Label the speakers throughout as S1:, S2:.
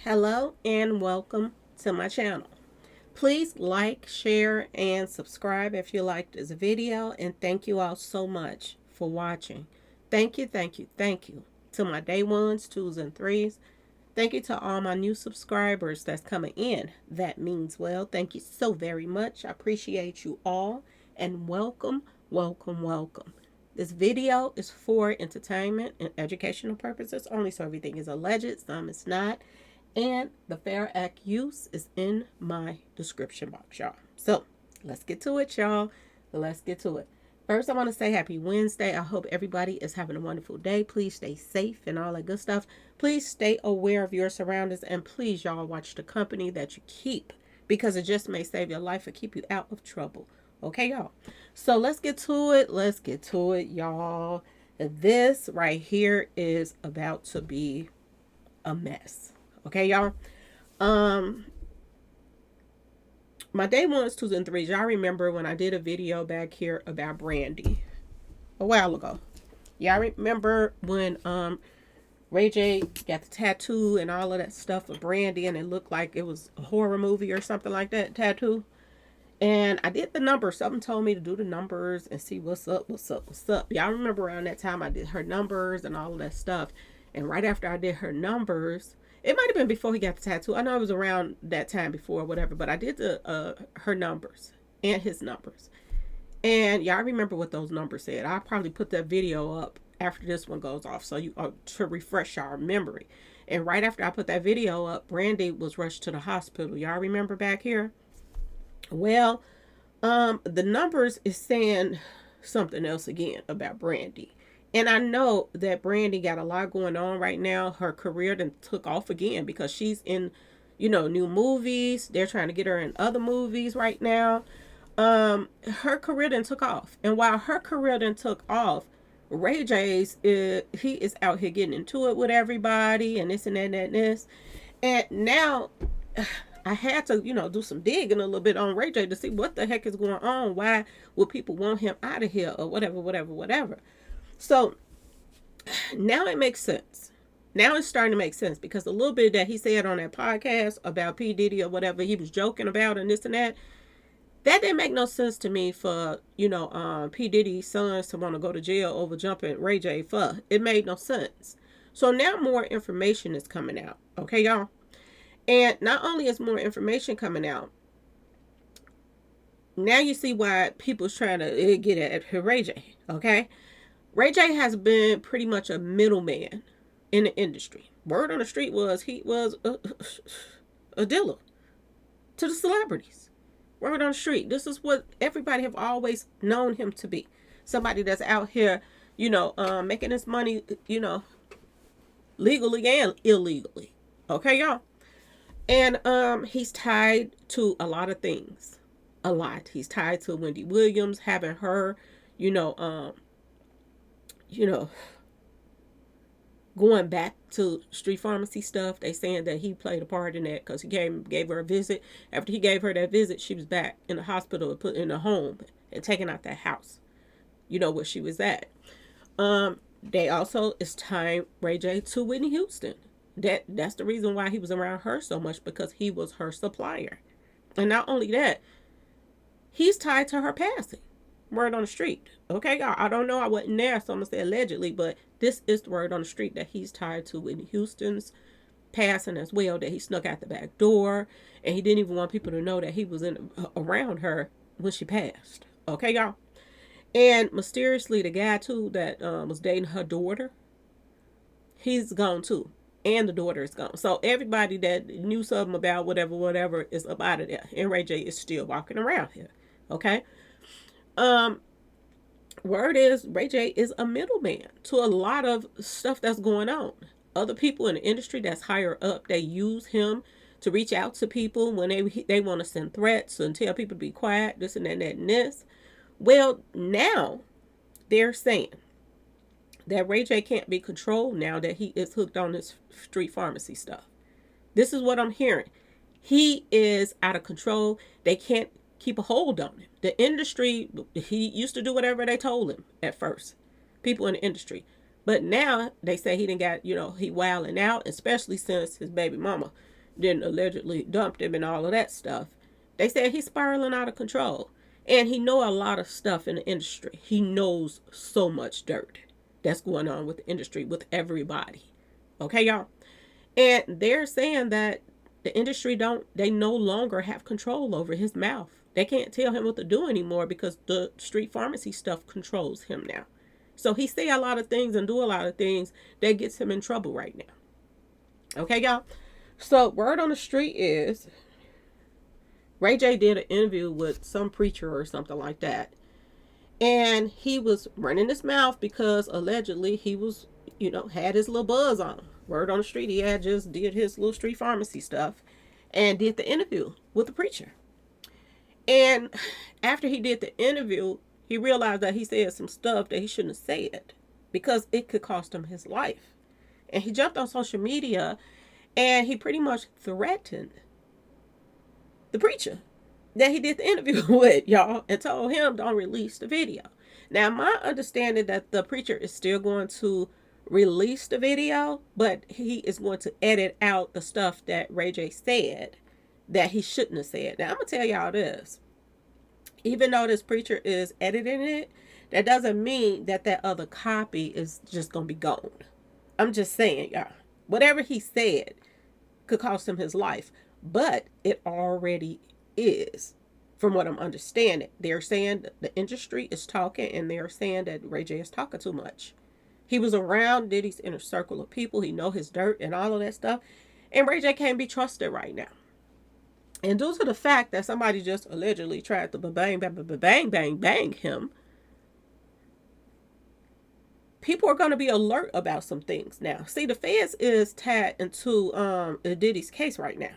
S1: Hello and welcome to my channel. Please like, share, and subscribe if you liked this video. And thank you all so much for watching. Thank you to my day ones, twos, and threes. Thank you to all my new subscribers that's coming in. That means well. Thank you so very much. I appreciate you all. And welcome. This video is for entertainment and educational purposes only, so everything is alleged, some is not. And the Fair Act use is in my description box, y'all. So let's get to it, y'all. Let's get to it. First, I want to say happy Wednesday. I hope everybody is having a wonderful day. Please stay safe and all that good stuff. Please stay aware of your surroundings. And please, y'all, watch the company that you keep, because it just may save your life or keep you out of trouble. Okay, y'all. So let's get to it. Let's get to it, y'all. This right here is about to be a mess. Okay, y'all. My day ones, twos, and threes. Y'all remember when I did a video back here about Brandy a while ago? Y'all remember when Ray J got the tattoo and all of that stuff of Brandy, and it looked like it was a horror movie or something like that tattoo? And I did the numbers. Something told me to do the numbers and see what's up. Y'all remember around that time I did her numbers and all of that stuff. And right after I did her numbers, it might have been before he got the tattoo. I know it was around that time before, whatever. But I did the her numbers and his numbers. And y'all remember what those numbers said. I'll probably put that video up after this one goes off, so you to refresh our memory. And right after I put that video up, Brandy was rushed to the hospital. Y'all remember back here? Well, the numbers is saying something else again about Brandy. And I know that Brandy got a lot going on right now. Her career then took off again because she's in, new movies. They're trying to get her in other movies right now. Her career then took off. And while her career then took off, Ray J's, he is out here getting into it with everybody and this and that and this. And now I had to, do some digging a little bit on Ray J to see what the heck is going on. Why would people want him out of here or whatever. So now it makes sense. Now it's starting to make sense because a little bit that he said on that podcast about P. Diddy or whatever he was joking about and this and that didn't make no sense to me for, P. Diddy's sons to want to go to jail over jumping Ray J for. It made no sense. So now more information is coming out. Okay, y'all? And not only is more information coming out, now you see why people's trying to get at Ray J, okay? Ray J has been pretty much a middleman in the industry. Word on the street was he was a dealer to the celebrities. Word on the street. This is what everybody have always known him to be. Somebody that's out here, making his money, legally and illegally. Okay, y'all? And he's tied to a lot of things. A lot. He's tied to Wendy Williams, having her, going back to street pharmacy stuff. They saying that he played a part in that because he gave her a visit. After he gave her that visit, she was back in the hospital and put in a home and taken out that house, where she was at. They also is tying Ray J to Whitney Houston. That's the reason why he was around her so much, because he was her supplier. And not only that, he's tied to her passing. Word on the street. Okay, y'all. I don't know. I wasn't there, so I'm going to say allegedly, but this is the word on the street that he's tied to Whitney Houston's passing as well, that he snuck out the back door, and he didn't even want people to know that he was around her when she passed. Okay, y'all. And mysteriously, the guy, too, that was dating her daughter, he's gone, too. And the daughter is gone. So everybody that knew something about whatever is up out of there. And Ray J is still walking around here. Okay? Word is Ray J is a middleman to a lot of stuff that's going on. Other people in the industry that's higher up, they use him to reach out to people when they want to send threats and tell people to be quiet, this and that and that and this. Well, now they're saying that Ray J can't be controlled now that he is hooked on this street pharmacy stuff. This is what I'm hearing. He is out of control. They can't keep a hold on him. The industry, he used to do whatever they told him at first. People in the industry. But now they say he didn't got, he wilding out, especially since his baby mama didn't allegedly dumped him and all of that stuff. They said he's spiraling out of control. And he know a lot of stuff in the industry. He knows so much dirt that's going on with the industry, with everybody. Okay, y'all? And they're saying that the industry they no longer have control over his mouth. They can't tell him what to do anymore because the street pharmacy stuff controls him now. So he say a lot of things and do a lot of things that gets him in trouble right now. Okay, y'all? So word on the street is Ray J did an interview with some preacher or something like that. And he was running his mouth because allegedly he was, had his little buzz on him. Word on the street, he had just did his little street pharmacy stuff and did the interview with the preacher. And after he did the interview, he realized that he said some stuff that he shouldn't have said because it could cost him his life. And he jumped on social media and he pretty much threatened the preacher that he did the interview with, y'all, and told him don't release the video. Now, my understanding that the preacher is still going to release the video, but he is going to edit out the stuff that Ray J said that he shouldn't have said. Now, I'm going to tell y'all this. Even though this preacher is editing it, that doesn't mean that that other copy is just going to be gone. I'm just saying, y'all, whatever he said could cost him his life, but it already is. From what I'm understanding, they're saying the industry is talking and they're saying that Ray J is talking too much. He was around Diddy's inner circle of people. He know his dirt and all of that stuff. And Ray J can't be trusted right now. And due to the fact that somebody just allegedly tried to bang him, people are going to be alert about some things now. See, the feds is tied into Diddy's case right now.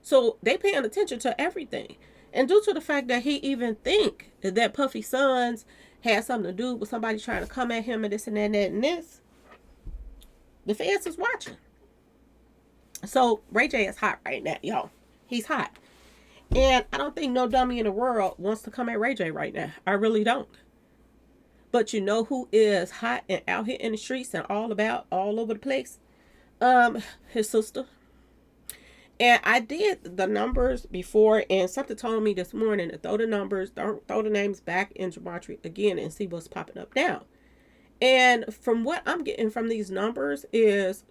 S1: So they paying attention to everything. And due to the fact that he even think that Puffy Sons had something to do with somebody trying to come at him and this and that and that and this, the feds is watching. So Ray J is hot right now, y'all. He's hot. And I don't think no dummy in the world wants to come at Ray J right now. I really don't. But you know who is hot and out here in the streets and all over the place? His sister. And I did the numbers before, and something told me this morning to throw the numbers, throw the names back in Gematria again and see what's popping up now. And from what I'm getting from these numbers is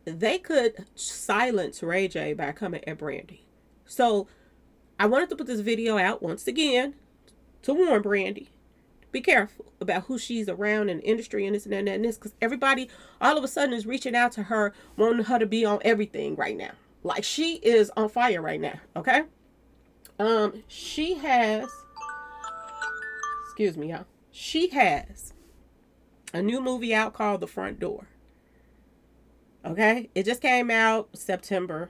S1: they could silence Ray J by coming at Brandy. So I wanted to put this video out once again to warn Brandy. Be careful about who she's around in the industry and this and that and this, because everybody all of a sudden is reaching out to her, wanting her to be on everything right now. Like she is on fire right now. Okay. She has, excuse me, y'all. She has a new movie out called The Front Door. Okay. It just came out September,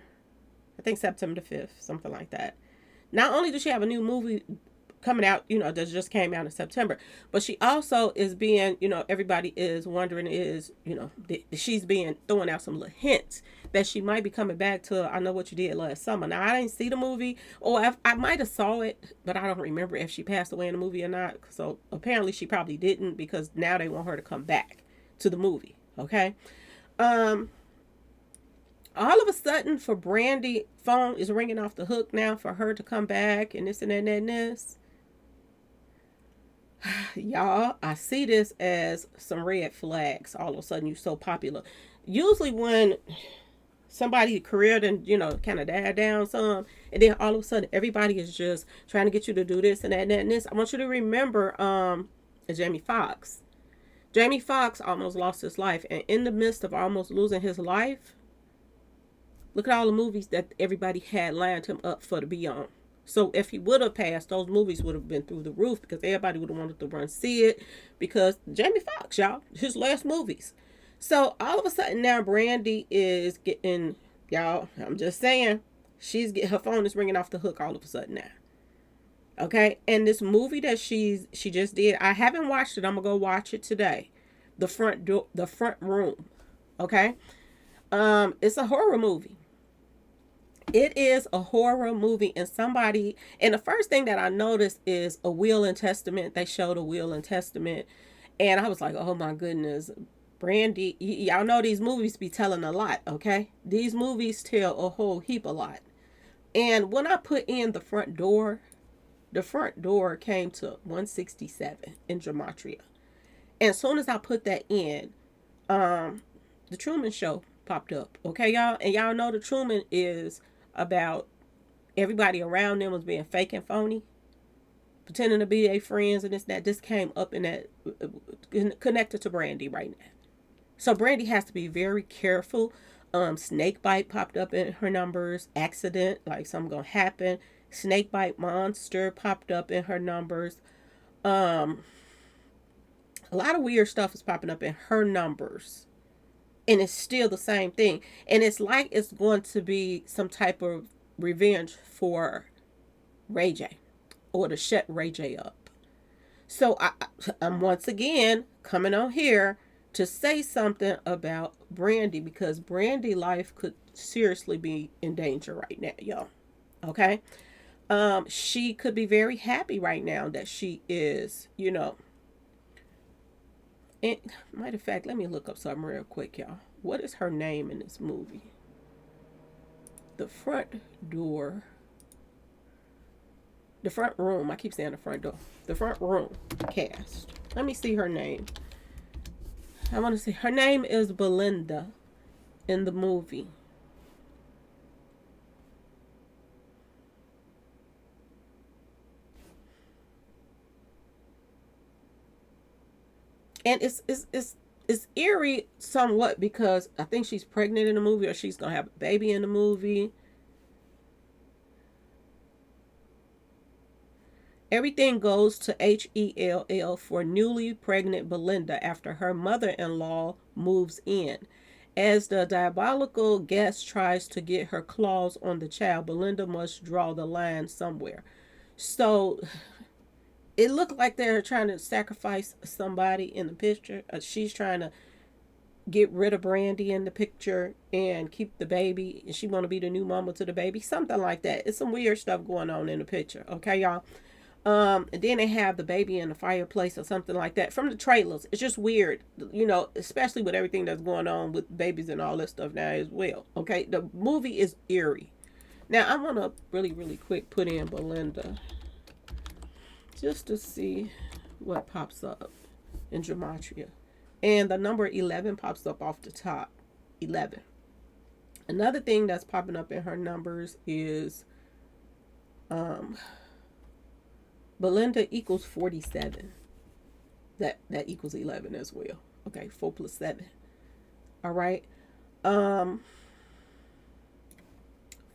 S1: I think September the 5th, something like that. Not only does she have a new movie coming out, that just came out in September, but she also is being, everybody is wondering is, she's being throwing out some little hints that she might be coming back to I Know What You Did Last Summer. Now, I didn't see the movie, or I might have saw it, but I don't remember if she passed away in the movie or not. So apparently she probably didn't, because now they want her to come back to the movie. Okay. All of a sudden, for Brandy, phone is ringing off the hook now for her to come back and this and that and this. Y'all, I see this as some red flags. All of a sudden, you're so popular. Usually when somebody's career then, kind of died down some, and then all of a sudden everybody is just trying to get you to do this and that and that and this. I want you to remember Jamie Foxx. Jamie Foxx almost lost his life, and in the midst of almost losing his life, look at all the movies that everybody had lined him up for to be on. So if he would have passed, those movies would have been through the roof, because everybody would have wanted to run see it, because Jamie Foxx, y'all, his last movies. So all of a sudden now Brandy is getting, y'all, I'm just saying, her phone is ringing off the hook all of a sudden now. Okay. And this movie that she just did, I haven't watched it. I'm gonna go watch it today. The Front Room. Okay. It's a horror movie. It is a horror movie, and the first thing that I noticed is a will and testament. They showed a will and testament, And I was like, oh my goodness, Brandy, y'all know these movies be telling a lot, okay? These movies tell a whole heap a lot. And when I put in the front door came to 167 in Gematria. And as soon as I put that in, the Truman Show popped up. Okay, y'all? And y'all know the Truman is about everybody around them was being fake and phony, pretending to be their friends and this that. This came up in that connected to Brandy right now. So Brandy has to be very careful. Snake bite popped up in her numbers. Accident, like something gonna happen. Snake bite monster popped up in her numbers. Um, a lot of weird stuff is popping up in her numbers, and it's still the same thing. And it's like it's going to be some type of revenge for Ray J, or to shut Ray J up. So I'm once again coming on here to say something about Brandy, because Brandy life could seriously be in danger right now, y'all. Okay? She could be very happy right now that she is, you know. And matter of fact, let me look up something real quick, y'all. What is her name in this movie? The front door. The front room. I keep saying the front door. The front room cast. Let me see her name. I want to see. Her name is Belinda in the movie. And it's eerie somewhat, because I think she's pregnant in the movie, or she's gonna have a baby in the movie. Everything goes to HELL for newly pregnant Belinda after her mother-in-law moves in. As the diabolical guest tries to get her claws on the child, Belinda must draw the line somewhere. So it looked like they're trying to sacrifice somebody in the picture. She's trying to get rid of Brandy in the picture and keep the baby. And she want to be the new mama to the baby. Something like that. It's some weird stuff going on in the picture. Okay, y'all? And then they have the baby in the fireplace or something like that from the trailers. It's just weird, you know, especially with everything that's going on with babies and all that stuff now as well. Okay, the movie is eerie. Now I want to really, really quick put in Belinda just to see what pops up in Gematria. And the number 11 pops up off the top. 11. Another thing that's popping up in her numbers is Belinda equals 47. That equals 11 as well. Okay, 4 plus 7. All right.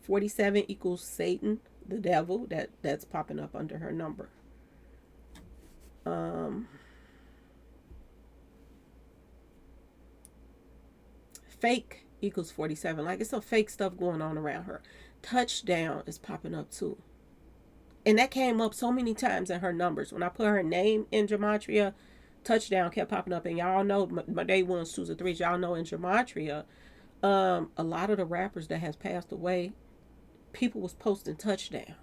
S1: 47 equals Satan, the devil. That's popping up under her number. Fake equals 47. Like, it's some fake stuff going on around her. Touchdown is popping up too. And that came up so many times in her numbers. When I put her name in Gematria, touchdown kept popping up. And y'all know my day ones, twos, and threes. Y'all know in Gematria, a lot of the rappers that has passed away, people was posting touchdown.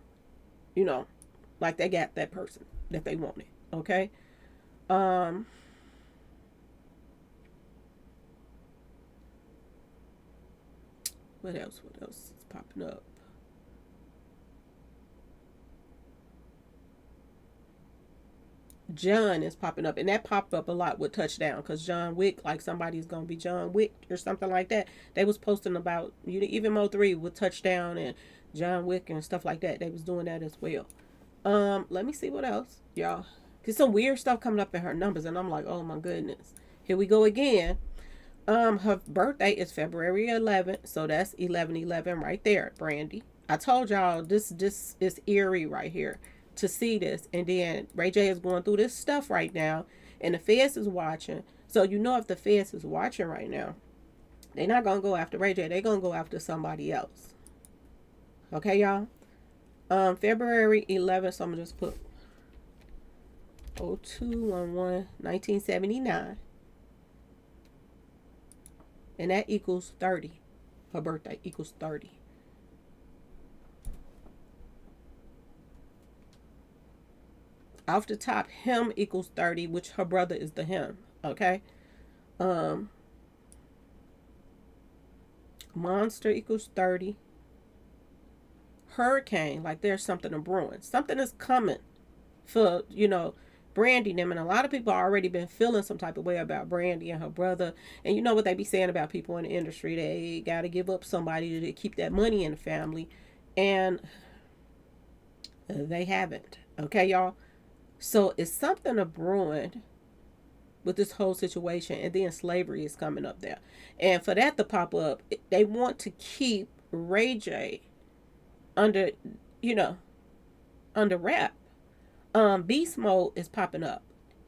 S1: You know, like they got that person that they wanted. Okay. What else? What else is popping up? John is popping up, and that popped up a lot with touchdown, because John Wick, like somebody's gonna be John Wick or something like that. They was posting about, you know, even Mo3 with touchdown and John Wick and stuff like that. They was doing that as well. Let me see what else, y'all. Cause some weird stuff coming up in her numbers, and I'm like, oh my goodness, here we go again. Her birthday is February 11th, so that's 11/11 right there, Brandy. I told y'all this is eerie right here to see this. And then Ray J is going through this stuff right now, and the feds is watching. So you know, if the feds is watching right now, they're not gonna go after Ray J. They're gonna go after somebody else. Okay, y'all. February 11th. So I'm gonna just put 0211 1979, and that equals 30. Her birthday equals 30. Off the top, him equals 30, which her brother is the him. Okay. Um, Monster equals 30. Hurricane, like there's something a brewing. Something is coming for, Brandy them. And a lot of people already been feeling some type of way about Brandy and her brother. And you know what they be saying about people in the industry. They got to give up somebody to keep that money in the family. And they haven't. Okay, y'all? So it's something a brewing with this whole situation. And then slavery is coming up there. And for that to pop up, they want to keep Ray J under, you know, under wrap. Beast mode is popping up.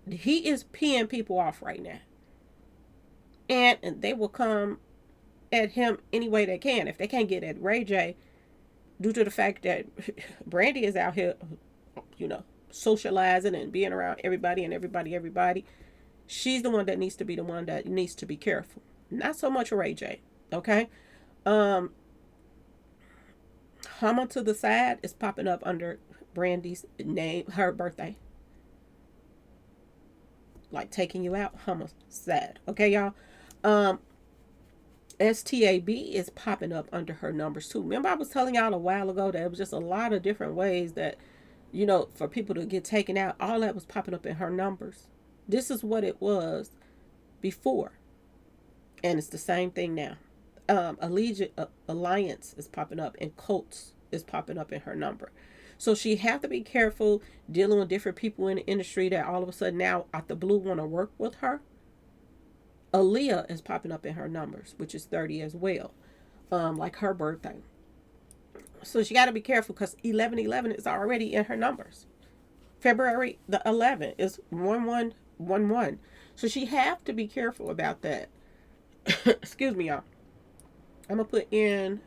S1: He is peeing people off right now. And they will come at him any way they can. If they can't get at Ray J, due to the fact that Brandy is out here, socializing and being around everybody and everybody, she's the one that needs to be the one that needs to be careful. Not so much Ray J. Okay? Hummer to the side is popping up under Brandy's name, her birthday. Like taking you out, Hummer sad. Okay, y'all. STAB is popping up under her numbers too. Remember, I was telling y'all a while ago that it was just a lot of different ways that, for people to get taken out. All that was popping up in her numbers. This is what it was before, and it's the same thing now. Alliance is popping up, and cults is popping up in her number. So she have to be careful dealing with different people in the industry that all of a sudden now out the blue want to work with her. Aaliyah is popping up in her numbers, which is 30 as well, like her birthday. So she got to be careful because 1111 is already in her numbers. February the 11th is 1111. So she have to be careful about that. Excuse me, y'all. I'm going to put in,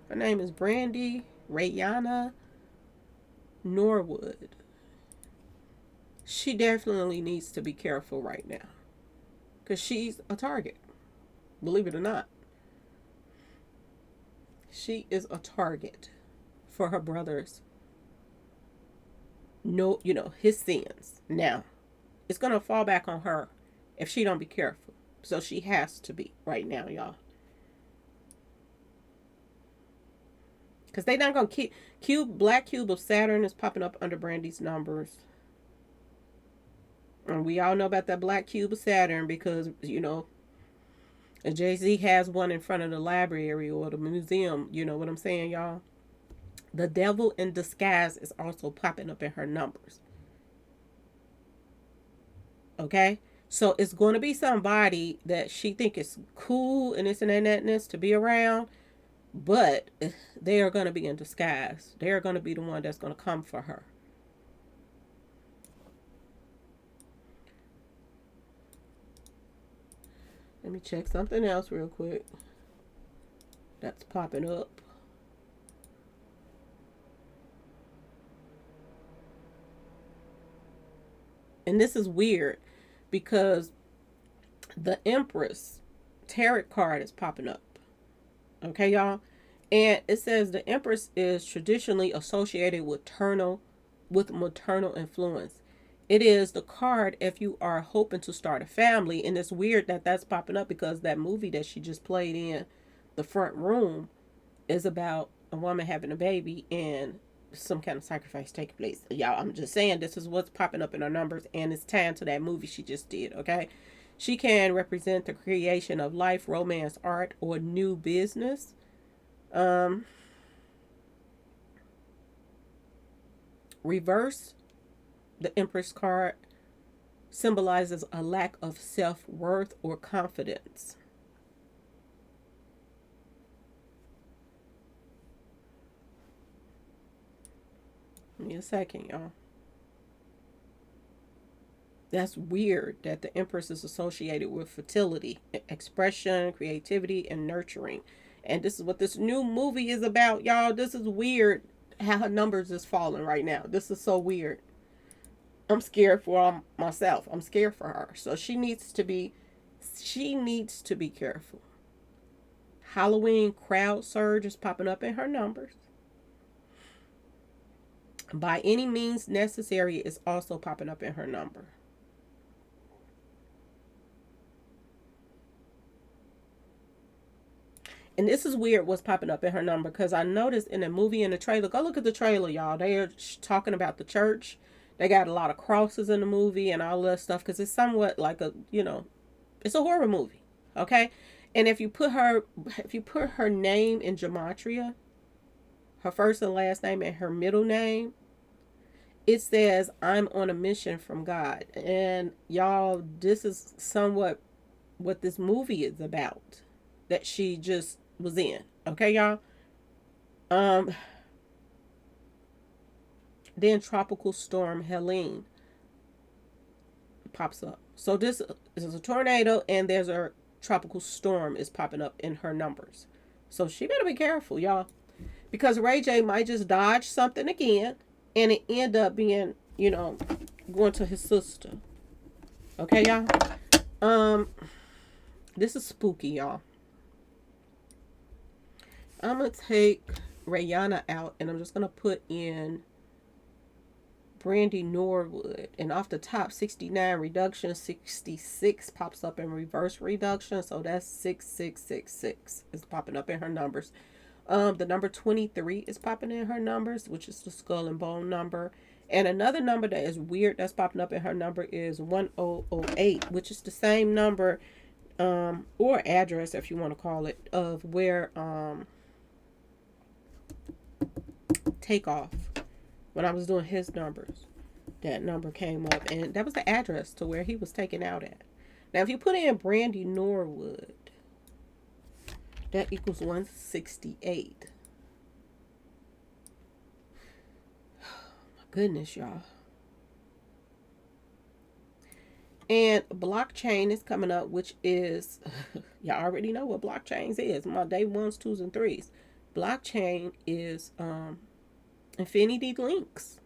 S1: her name is Brandy Rayana Norwood. She definitely needs to be careful right now because she's a target. Believe it or not, she is a target for her brother's his sins. Now it's gonna fall back on her if she don't be careful. So she has to be right now, y'all. Because they not gonna keep black cube of Saturn is popping up under Brandy's numbers. And we all know about that black cube of Saturn because, Jay-Z has one in front of the library or the museum. You know what I'm saying, y'all? The devil in disguise is also popping up in her numbers. Okay? So it's going to be somebody that she think is cool and this and that to be around. But they are going to be in disguise. They are going to be the one that's going to come for her. Let me check something else real quick. That's popping up. And this is weird because the Empress tarot card is popping up. Okay, y'all? And it says the Empress is traditionally associated with maternal influence. It is the card if you are hoping to start a family. And it's weird that that's popping up because that movie that she just played in, The Front Room, is about a woman having a baby and some kind of sacrifice taking place. Y'all, I'm just saying this is what's popping up in her numbers, and it's tied to that movie she just did, okay? She can represent the creation of life, romance, art, or new business. Reverse, the Empress card symbolizes a lack of self-worth or confidence. Give me a second, y'all. That's weird that the Empress is associated with fertility, expression, creativity, and nurturing. And this is what this new movie is about, y'all. This is weird how her numbers is falling right now. This is so weird. I'm scared for myself. I'm scared for her. So she needs to be careful. Halloween crowd surge is popping up in her numbers. By any means necessary is also popping up in her number. And this is weird what's popping up in her number, because I noticed in the movie, in the trailer, go look at the trailer, y'all. They are talking about the church. They got a lot of crosses in the movie and all that stuff, because it's somewhat like a, it's a horror movie. Okay. And if you put her name in Gematria, her first and last name and her middle name, it says, I'm on a mission from God. And y'all, this is somewhat what this movie is about that she just was in. Okay, y'all? Um, then Tropical Storm Helene pops up. So this is a tornado, and there's a tropical storm is popping up in her numbers. So she better be careful, y'all. Because Ray J might just dodge something again, and it end up being, going to his sister. Okay, y'all? Um, this is spooky, y'all. I'm gonna take Rihanna out, and I'm just gonna put in Brandy Norwood. And off the top, 69 reduction, 66 pops up in reverse reduction. So that's 6666 is popping up in her numbers. The number 23 is popping in her numbers, which is the skull and bone number. And another number that is weird that's popping up in her number is 1008, which is the same number, or address, if you want to call it, of where Takeoff, when I was doing his numbers, that number came up, and that was the address to where he was taken out at. Now, if you put in Brandy Norwood, that equals 168. My goodness, y'all. And blockchain is coming up, which is, y'all already know what blockchains is. My day ones, twos, and threes. Blockchain is infinity links.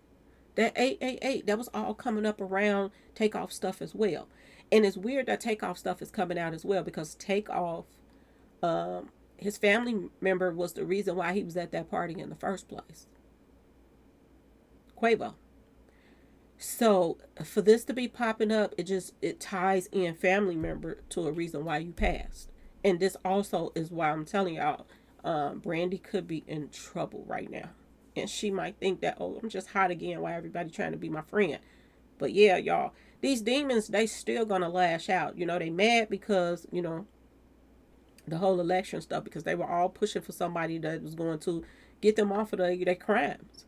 S1: That 888, that was all coming up around Takeoff stuff as well. And it's weird that Takeoff stuff is coming out as well, because Takeoff, his family member was the reason why he was at that party in the first place. Quavo. So for this to be popping up, it ties in family member to a reason why you passed. And this also is why I'm telling y'all, Brandy could be in trouble right now. And she might think that, oh, I'm just hot again, why everybody trying to be my friend. But yeah, y'all, these demons, they still gonna lash out. They mad because, the whole election stuff, because they were all pushing for somebody that was going to get them off of their crimes.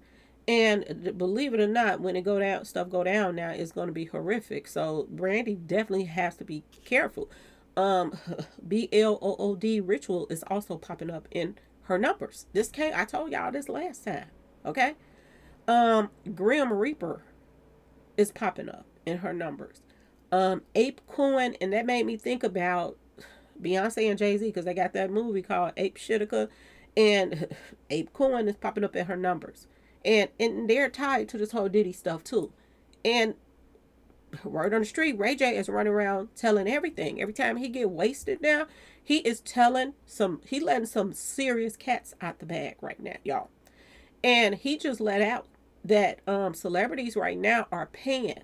S1: And believe it or not, when stuff go down now, it's going to be horrific. So Brandy definitely has to be careful. BLOOD ritual is also popping up in her numbers. I told y'all this last time. Okay. Grim Reaper is popping up in her numbers. Ape Coin, and that made me think about Beyonce and Jay-Z, because they got that movie called Ape Shitika, and Ape Coin is popping up in her numbers. And they're tied to this whole Diddy stuff too. And word on the street, Ray J is running around telling everything. Every time he get wasted now, he letting some serious cats out the bag right now, y'all. And he just let out that celebrities right now are paying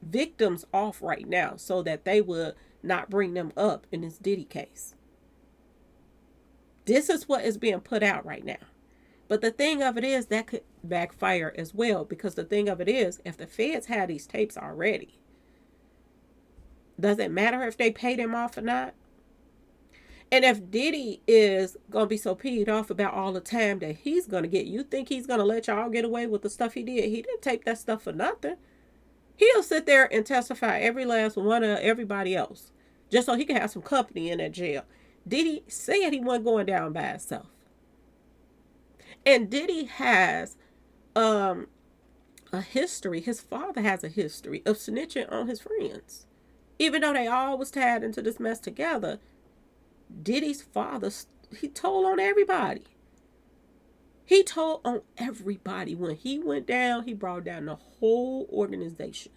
S1: victims off right now so that they would not bring them up in this Diddy case. This is what is being put out right now. But the thing of it is, that could backfire as well, because the thing of it is, if the feds had these tapes already, does it matter if they paid him off or not? And if Diddy is going to be so peed off about all the time that he's going to get, you think he's going to let y'all get away with the stuff he did? He didn't tape that stuff for nothing. He'll sit there and testify every last one of everybody else, just so he can have some company in that jail. Diddy said he wasn't going down by himself. And Diddy has a history. His father has a history of snitching on his friends. Even though they all was tied into this mess together, Diddy's father, he told on everybody. He told on everybody. When he went down, he brought down the whole organization.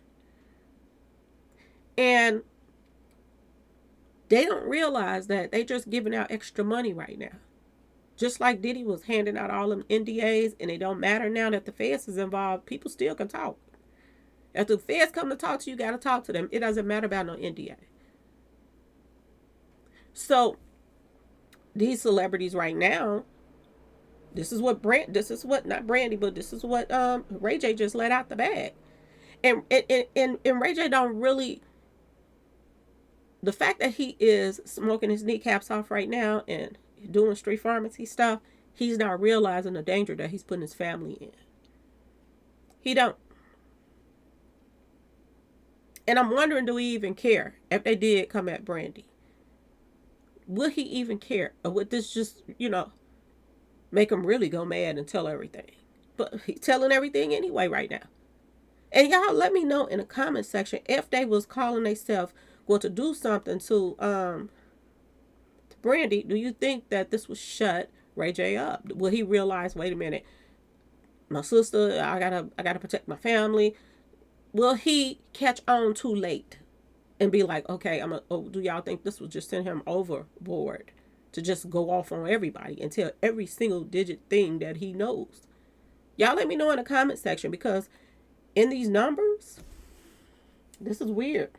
S1: And they don't realize that they just giving out extra money right now. Just like Diddy was handing out all them NDAs, and it don't matter now that the feds is involved, people still can talk. If the feds come to talk to you, got to talk to them. It doesn't matter about no NDA. So these celebrities right now, this is what not Brandy, but this is what Ray J just let out the bag. And Ray J don't really, the fact that he is smoking his kneecaps off right now and doing street pharmacy stuff, he's not realizing the danger that he's putting his family in. He don't. And I'm wondering, do he even care if they did come at Brandy? Would he even care? Or would this just, make him really go mad and tell everything? But he's telling everything anyway right now. And y'all let me know in the comment section if they was calling themselves going to do something to Brandy. Do you think that this would shut Ray J up? Will he realize, wait a minute, my sister, I gotta protect my family? Will he catch on too late and be like, okay, do y'all think this will just send him overboard to just go off on everybody and tell every single digit thing that he knows? Y'all let me know in the comment section, because in these numbers, this is weird.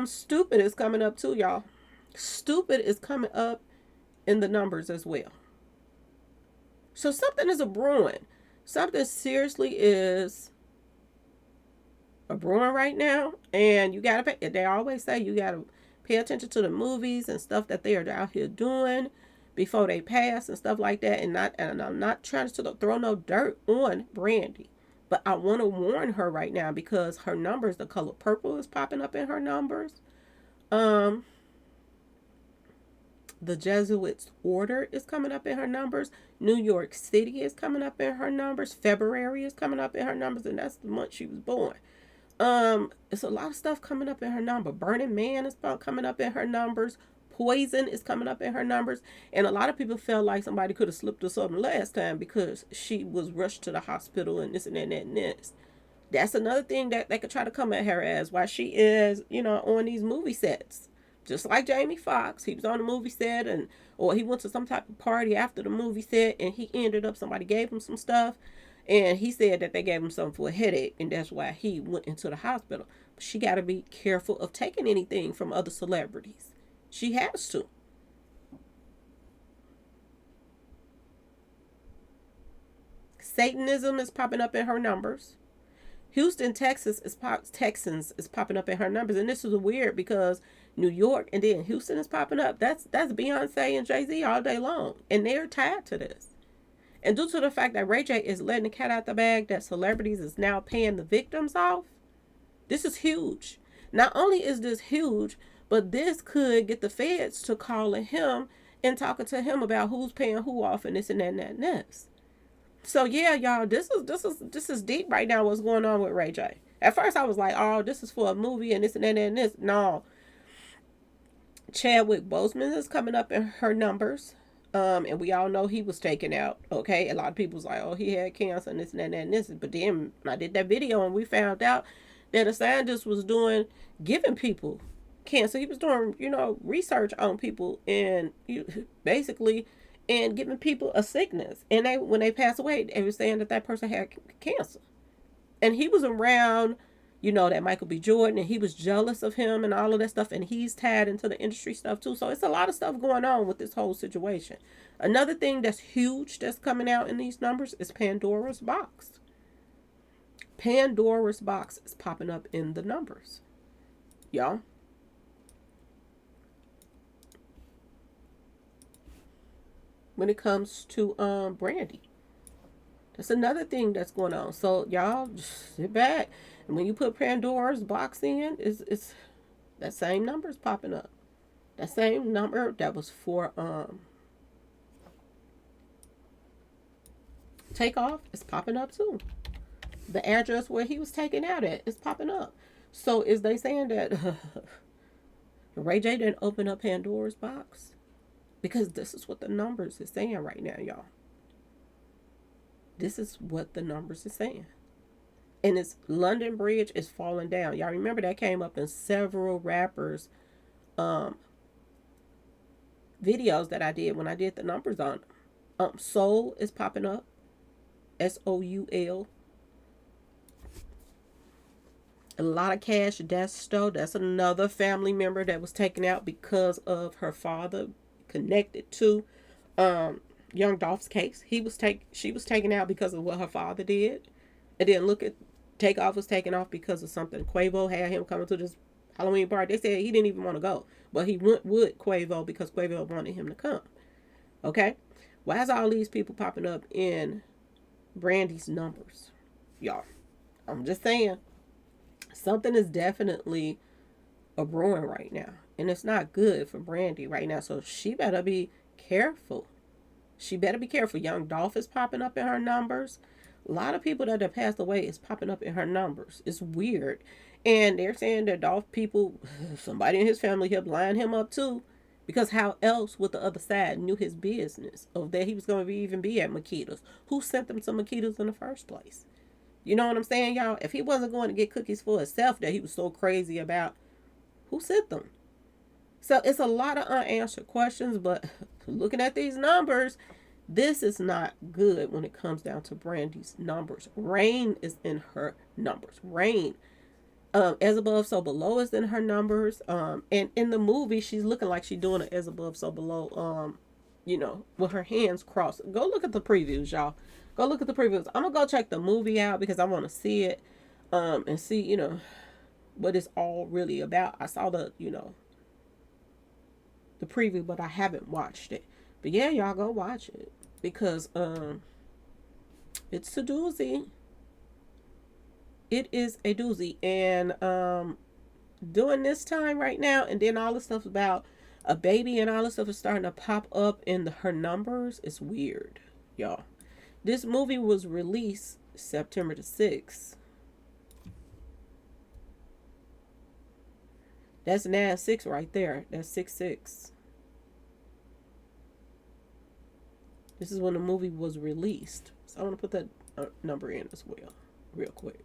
S1: Stupid is coming up too, y'all. Stupid is coming up in the numbers as well. So something is a brewing. Something seriously is a brewing right now, and you gotta pay. They always say you gotta pay attention to the movies and stuff that they are out here doing before they pass and stuff like that. And I'm not trying to throw no dirt on Brandy, but I want to warn her right now, because her numbers, the color purple is popping up in her numbers. The Jesuits order is coming up in her numbers. New York City is coming up in her numbers. February is coming up in her numbers, and that's the month she was born. It's a lot of stuff coming up in her number. Burning Man is coming up in her numbers. Poison is coming up in her numbers. And a lot of people felt like somebody could have slipped her something last time because she was rushed to the hospital and this and that and that and this. That's another thing that they could try to come at her as, why she is, on these movie sets. Just like Jamie Foxx, he was on a movie set, or he went to some type of party after the movie set, and he ended up, somebody gave him some stuff, and he said that they gave him something for a headache, and that's why he went into the hospital. But she got to be careful of taking anything from other celebrities. She has to. Satanism is popping up in her numbers. Houston, Texans is popping up in her numbers, and this is weird because New York and then Houston is popping up. That's Beyonce and Jay-Z all day long, and they're tied to this. And due to the fact that Ray J is letting the cat out the bag, that celebrities is now paying the victims off, this is huge. Not only is this huge, but this could get the feds to calling him and talking to him about who's paying who off and this and that and that and this. So yeah, y'all, this is deep right now. What's going on with Ray J? At first, I was like, oh, this is for a movie and this and that and this. No, Chadwick Boseman is coming up in her numbers, and we all know he was taken out. Okay, a lot of people was like, oh, he had cancer and this and that and this. But then I did that video and we found out that a scientist was giving people cancer. He was doing, research on people and basically. And giving people a sickness. And when they pass away, they were saying that person had cancer. And he was around, that Michael B. Jordan, and he was jealous of him and all of that stuff. And he's tied into the industry stuff too. So it's a lot of stuff going on with this whole situation. Another thing that's huge that's coming out in these numbers is Pandora's box. Pandora's box is popping up in the numbers. Y'all. When it comes to Brandy, that's another thing that's going on. So y'all just sit back, and when you put Pandora's box in, it's that same number is popping up. That same number that was for Takeoff is popping up too. The address where he was taken out at is popping up. So is they saying that Ray J didn't open up Pandora's box? Because this is what the numbers is saying right now, y'all. This is what the numbers is saying. And it's London Bridge is falling down. Y'all remember that came up in several rappers' videos that I did when I did the numbers on Soul is popping up. Soul. A lot of cash. That's another family member that was taken out because of her father, connected to um young Dolph's case. She was taken out because of what her father did. And then look at Takeoff was taken off because of something. Quavo had him coming to this Halloween party. They said he didn't even want to go, but he went with Quavo because Quavo wanted him to come. Okay, why is all these people popping up in Brandy's numbers, y'all? I'm just saying, something is definitely a brewing right now, and it's not good for Brandy right now. So she better be careful. She better be careful. Young Dolph is popping up in her numbers. A lot of people that have passed away is popping up in her numbers. It's weird. And they're saying that Dolph people, somebody in his family helped line him up too. Because how else would the other side knew his business of that he was going to even be at Makita's? Who sent them to Makita's in the first place? You know what I'm saying, y'all? If he wasn't going to get cookies for himself that he was so crazy about, who sent them? So it's a lot of unanswered questions, but looking at these numbers, this is not good when it comes down to Brandy's numbers. Rain is in her numbers. Rain, as above, so below is in her numbers. And in the movie, she's looking like she's doing it as above, so below. With her hands crossed. Go look at the previews, y'all. Go look at the previews. I'm gonna go check the movie out because I want to see it, and see what it's all really about. I saw the preview, but I haven't watched it. But yeah, y'all go watch it because it's a doozy. It is a doozy, and during this time right now, and then all the stuff about a baby and all this stuff is starting to pop up in her numbers. It's weird, y'all. This movie was released September the 6th. That's 9-6 right there. That's 6-6. This is when the movie was released. So I want to put that number in as well, real quick.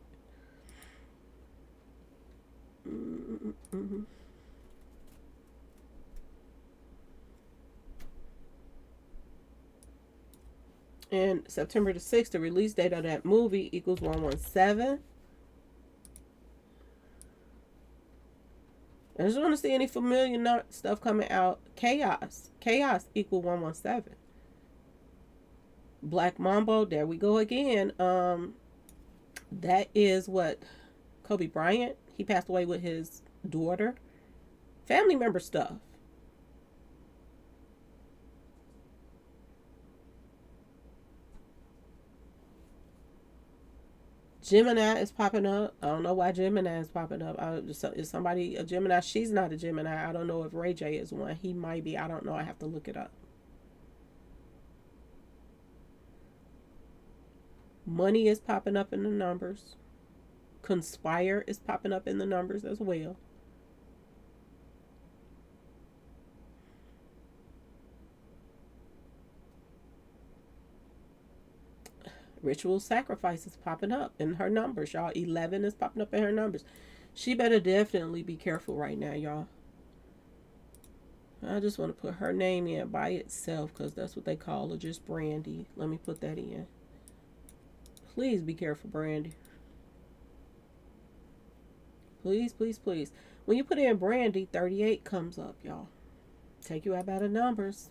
S1: Mm-hmm. And September the 6th, the release date of that movie equals 117. I just want to see any familiar stuff coming out. Chaos equal 117. Black Mambo, there we go again. That is what Kobe Bryant. He passed away with his daughter. Family member stuff. Gemini is popping up. I don't know why Gemini is popping up. Is somebody a Gemini? She's not a Gemini. I don't know if Ray J is one. He might be. I don't know. I have to look it up. Money is popping up in the numbers. Conspire is popping up in the numbers as well. Ritual sacrifice is popping up in her numbers, y'all. 11 is popping up in her numbers. She better definitely be careful right now, y'all. I just want to put her name in by itself because that's what they call her, just Brandy. Let me put that in. Please be careful, Brandy. Please, please, please. When you put in Brandy, 38 comes up, y'all. Take you out by the numbers.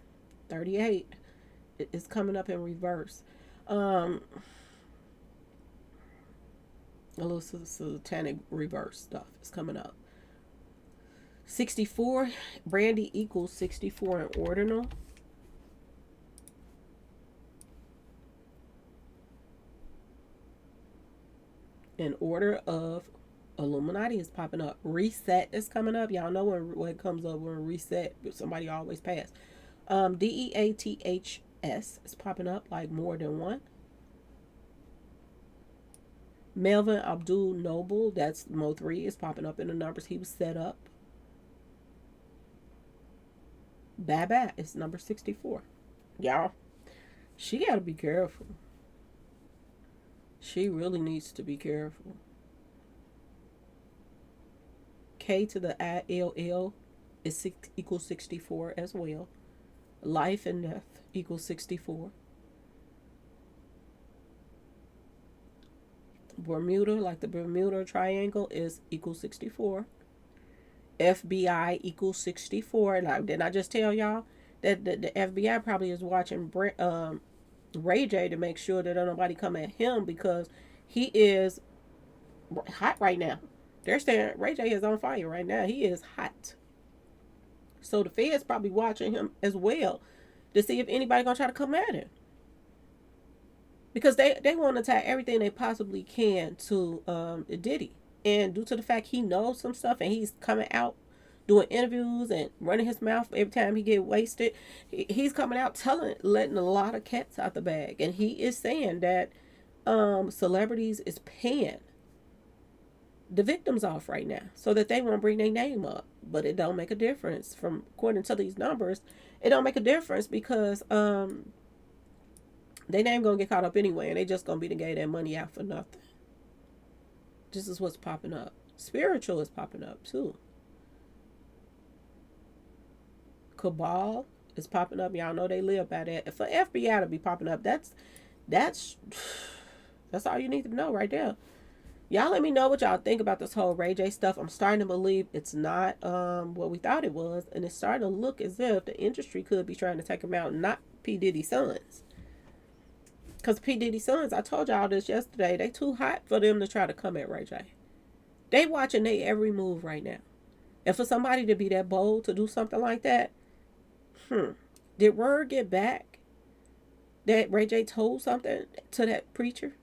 S1: 38 is coming up in reverse. A little satanic reverse stuff is coming up. 64, Brandy equals 64 in ordinal. In order of Illuminati is popping up. Reset is coming up. Y'all know when it comes up, when reset, somebody always pass. DEATHS is popping up like more than one. Melvin Abdul Noble, that's Mo3, is popping up in the numbers he was set up. Baba is number 64. Y'all, she got to be careful. She really needs to be careful. K to the ILL is equals 64 as well. Life and death equals 64. Bermuda, like the Bermuda Triangle, is equals 64. FBI equals 64. Like, didn't I just tell y'all that the FBI probably is watching Ray J to make sure that nobody come at him because he is hot right now. They're saying Ray J is on fire right now. He is hot. So the feds probably watching him as well to see if anybody gonna try to come at him. Because they want to tie everything they possibly can to Diddy. And due to the fact he knows some stuff and he's coming out doing interviews and running his mouth every time he get wasted, he's coming out letting a lot of cats out the bag. And he is saying that celebrities is paying the victims off right now so that they won't bring their name up. But it don't make a difference. From according to these numbers, it don't make a difference because they name gonna get caught up anyway, and they just gonna be the gay that money out for nothing. This is what's popping up. Spiritual is popping up too. Cabal is popping up. Y'all know they live by that. For FBI to be popping up, that's all you need to know right there. Y'all let me know what y'all think about this whole Ray J stuff. I'm starting to believe it's not what we thought it was, and it's starting to look as if the industry could be trying to take him out, not P. Diddy's sons. Because P. Diddy's sons, I told y'all this yesterday, they too hot for them to try to come at Ray J. They watching they every move right now. And for somebody to be that bold to do something like that, did word get back that Ray J told something to that preacher?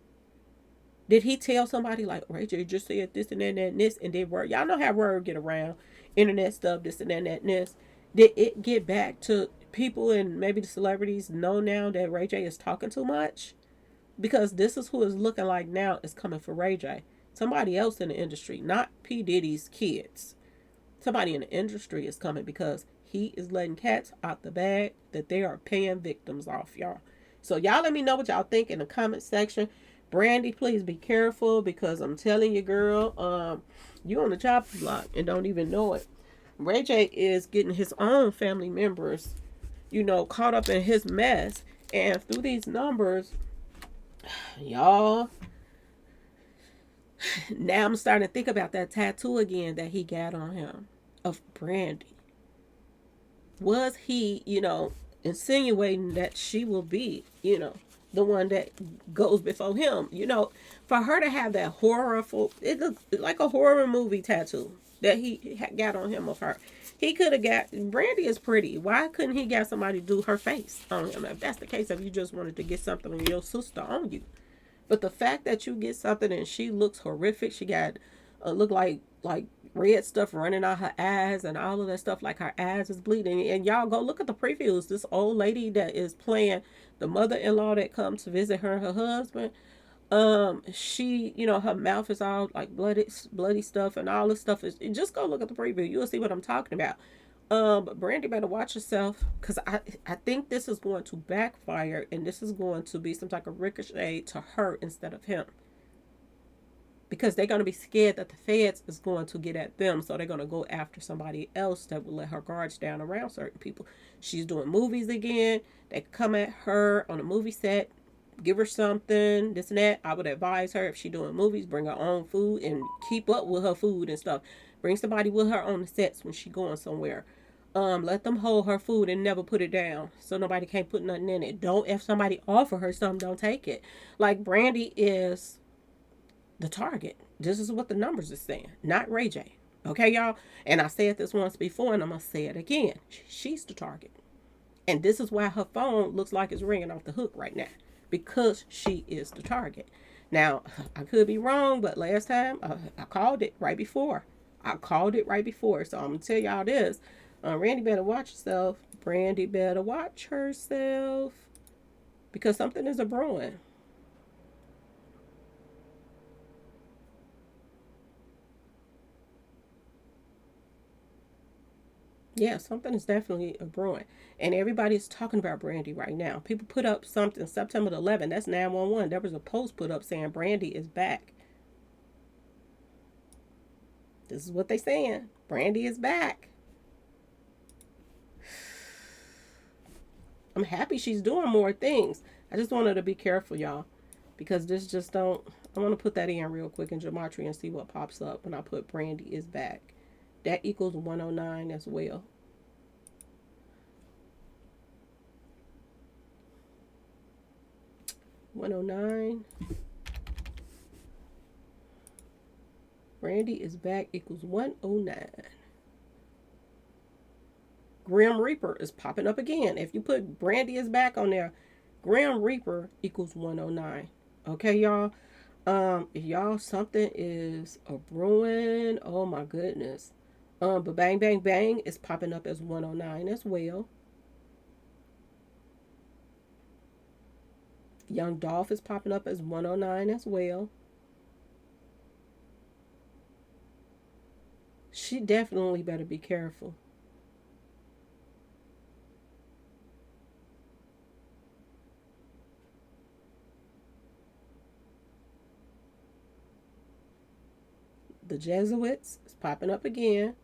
S1: Did he tell somebody like, Ray J just said this and that and this, and did word? Y'all know how word get around, internet stuff, this and that and this. Did it get back to people and maybe the celebrities know now that Ray J is talking too much? Because this is who is looking like now is coming for Ray J. Somebody else in the industry, not P. Diddy's kids. Somebody in the industry is coming because he is letting cats out the bag that they are paying victims off, y'all. So y'all let me know what y'all think in the comment section. Brandy, please be careful because I'm telling you, girl, you on the chopping block and don't even know it. Ray J is getting his own family members, caught up in his mess. And through these numbers, y'all, now I'm starting to think about that tattoo again that he got on him of Brandy. Was he, insinuating that she will be, the one that goes before him? For her to have that horrible, it looks like a horror movie tattoo that he got on him of her. He could have got, Brandy is pretty. Why couldn't he get somebody to do her face on him? If that's the case, if you just wanted to get something on your sister on you. But the fact that you get something and she looks horrific, she got, look like red stuff running out her eyes and all of that stuff, like her eyes is bleeding. And y'all go look at the previews. This old lady that is playing the mother-in-law that comes to visit her and her husband, she, her mouth is all like bloody stuff and all this stuff. Just go look at the preview. You'll see what I'm talking about. But Brandy better watch herself because I think this is going to backfire and this is going to be some type of ricochet to her instead of him. Because they're going to be scared that the feds is going to get at them. So they're going to go after somebody else that will let her guards down around certain people. She's doing movies again. They come at her on a movie set, give her something, this and that. I would advise her, if she's doing movies, bring her own food and keep up with her food and stuff. Bring somebody with her on the sets when she's going somewhere. Let them hold her food and never put it down so nobody can't put nothing in it. Don't, if somebody offer her something, don't take it. Like Brandy is the target. This is what the numbers are saying, not Ray J. Okay, y'all? And I said this once before and I'm going to say it again. She's the target. And this is why her phone looks like it's ringing off the hook right now. Because she is the target. Now, I could be wrong, but last time I called it right before. So I'm going to tell y'all this. Randy better watch herself. Brandy better watch herself. Because something is a brewing. Yeah, something is definitely a brewing. And everybody's talking about Brandy right now. People put up something September the 11th. That's 911. There was a post put up saying Brandy is back. This is what they saying. Brandy is back. I'm happy she's doing more things. I just want her to be careful, y'all. because this just don't. I want to put that in real quick in Gematria and see what pops up when I put Brandy is back. That equals 109 as well. $109. Brandy is back equals 109. Grim Reaper is popping up again. If you put Brandy is back on there, Grim Reaper equals 109. Okay, y'all. If y'all something is a brewing, oh my goodness. But Bang Bang Bang is popping up as 109 as well. Young Dolph is popping up as 109 as well. She definitely better be careful. The Jesuits is popping up again.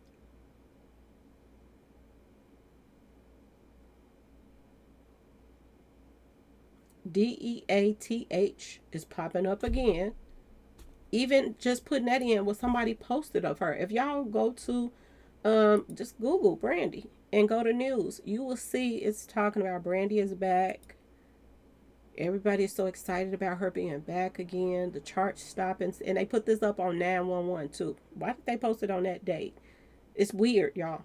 S1: DEATH is popping up again. Even just putting that in what somebody posted of her. If y'all go to just Google Brandy and go to news, you will see it's talking about Brandy is back. Everybody is so excited about her being back again. The chart stopping, and they put this up on 911 too. Why did they post it on that date? It's weird, y'all.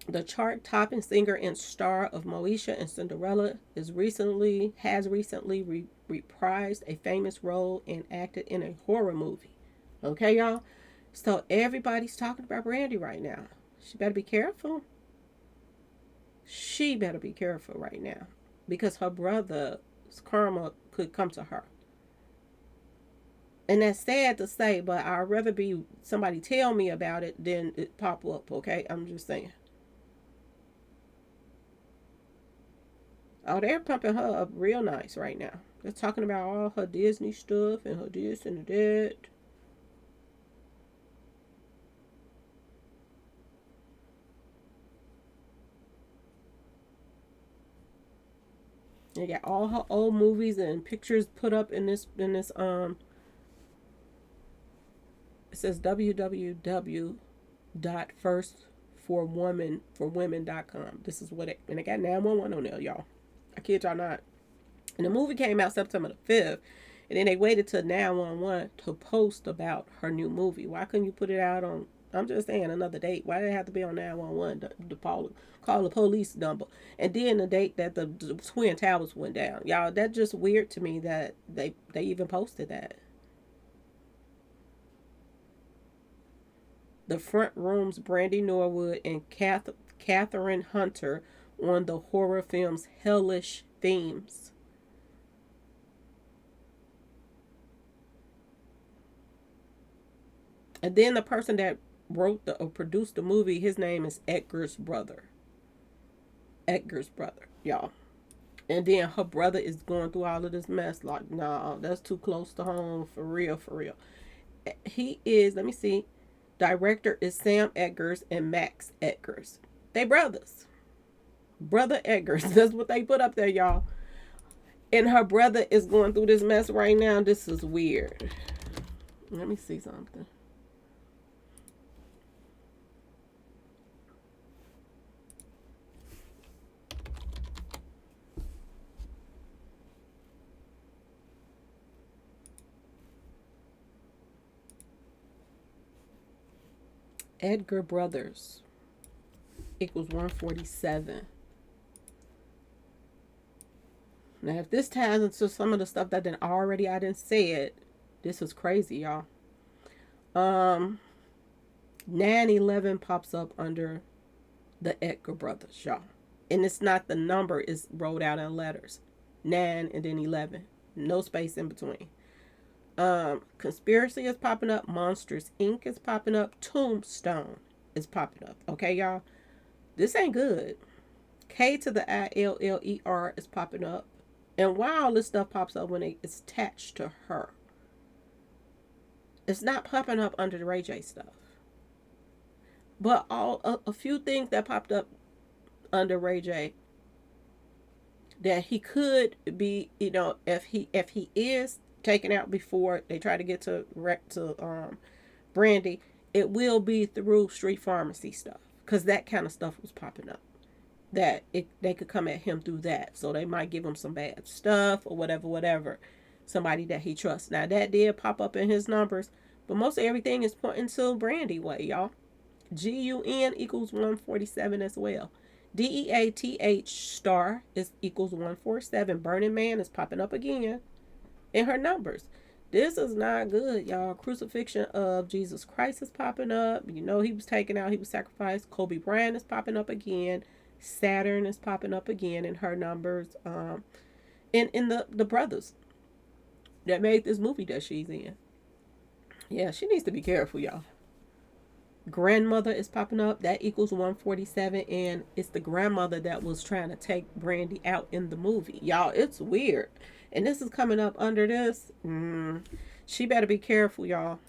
S1: The chart topping singer and star of Moesha and Cinderella has recently reprised a famous role and acted in a horror movie. Okay, y'all. So everybody's talking about Brandy right now. She better be careful. She better be careful right now, because her brother's karma could come to her. And that's sad to say, but I'd rather be somebody tell me about it than it pop up, okay? I'm just saying. Oh, they're pumping her up real nice right now. They're talking about all her Disney stuff and her this and that. They got all her old movies and pictures put up in this it says www.firstforwomen.com. This is what it, and they got 911 on there, y'all. I kid y'all not. And the movie came out September the 5th. And then they waited till 911 to post about her new movie. Why couldn't you put it out on, I'm just saying, another date? Why did it have to be on 911 to call the police number? And then the date that the Twin Towers went down. Y'all, that's just weird to me that they even posted that. The front room's Brandy Norwood and Catherine Hunter on the horror film's hellish themes. And then the person that wrote or produced the movie, his name is Edgar's brother. Edgar's brother, y'all. And then her brother is going through all of this mess. Like, nah, that's too close to home. For real, for real. He is, let me see. Director is Sam Edgars and Max Edgars. They brothers. Brother Edgars. That's what they put up there, y'all. And her brother is going through this mess right now. This is weird. Let me see something. Edgar Brothers equals 147. Now, if this ties into some of the stuff that I didn't say it, this is crazy, y'all. 911 pops up under the Edgar Brothers, y'all. And it's not the number, is rolled out in letters. 9 and then 11. No space in between. Conspiracy is popping up. Monsters Inc. is popping up. Tombstone is popping up. Okay, y'all? This ain't good. K to the ILLER is popping up. And why all this stuff pops up when it's attached to her? It's not popping up under the Ray J stuff. But a few things that popped up under Ray J that he could be, if he is taken out before they try to get to Brandy, it will be through street pharmacy stuff, because that kind of stuff was popping up. They could come at him through that, so they might give him some bad stuff or whatever, whatever. Somebody that he trusts. Now that did pop up in his numbers, but most of everything is pointing to Brandy way, y'all. GUN equals 147 as well. DEATH star is equals 147. Burning Man is popping up again in her numbers. This is not good, y'all. Crucifixion of Jesus Christ is popping up. He was taken out. He was sacrificed. Kobe Bryant is popping up again. Saturn is popping up again in her numbers. And in the brothers that made this movie that she's in. Yeah, she needs to be careful, y'all. Grandmother is popping up. That equals 147. And it's the grandmother that was trying to take Brandy out in the movie. Y'all, it's weird. And this is coming up under this. She better be careful, y'all.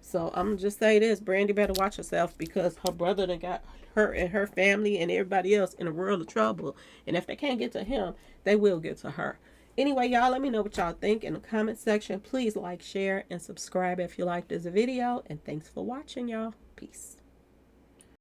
S1: So I'm gonna just say this: Brandy better watch herself, because her brother done got her and her family and everybody else in a world of trouble. And if they can't get to him, they will get to her. Anyway, y'all, let me know what y'all think in the comment section. Please like, share, and subscribe if you like this video. And thanks for watching, y'all. Peace.